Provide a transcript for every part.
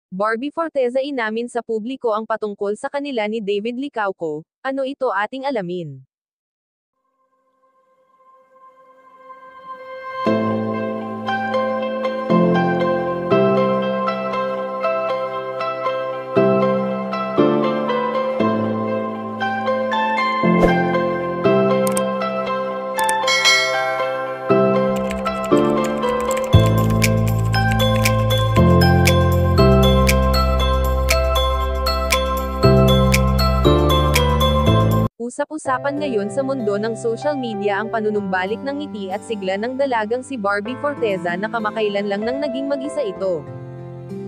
Barbie Forteza inamin sa publiko ang patungkol sa kanila ni David Licauco. Ano ito ating alamin? Usap-usapan ngayon sa mundo ng social media ang panunumbalik ng ngiti at sigla ng dalagang si Barbie Forteza na kamakailan lang nang naging mag-isa ito.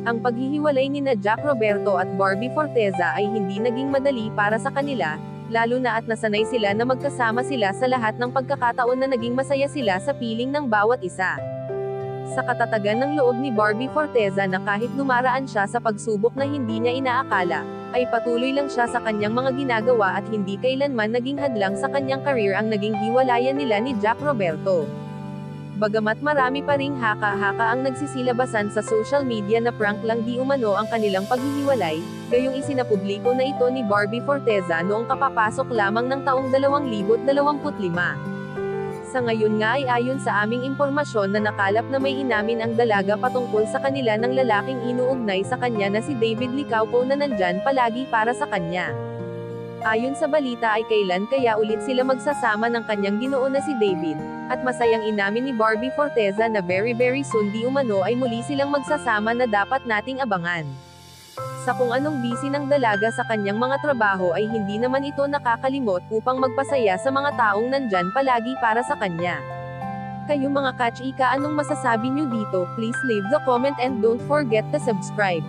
Ang paghihiwalay ni Jack Roberto at Barbie Forteza ay hindi naging madali para sa kanila, lalo na at nasanay sila na magkasama sila sa lahat ng pagkakataon na naging masaya sila sa piling ng bawat isa. Sa katatagan ng loob ni Barbie Forteza na kahit dumaraan siya sa pagsubok na hindi niya inaakala, ay patuloy lang siya sa kanyang mga ginagawa at hindi kailanman naging hadlang sa kanyang career ang naging hiwalayan nila ni Jack Roberto. Bagamat marami pa ring haka-haka ang nagsisilabasan sa social media na prank lang di umano ang kanilang paghihiwalay, gayong isinapubliko na ito ni Barbie Forteza noong kapapasok lamang ng taong 2025. Sa ngayon nga ay ayon sa aming impormasyon na nakalap na may inamin ang dalaga patungkol sa kanila ng lalaking inuugnay sa kanya na si David Licauco na nandyan palagi para sa kanya. Ayon sa balita ay kailan kaya ulit sila magsasama ng kanyang ginoo na si David, at masayang inamin ni Barbie Forteza na very soon di umano ay muli silang magsasama na dapat nating abangan. Sa kung anong busy ng dalaga sa kanyang mga trabaho ay hindi naman ito nakakalimot upang magpasaya sa mga taong nandyan palagi para sa kanya. Kayo mga kachika, anong masasabi nyo dito? Please leave the comment and don't forget to subscribe.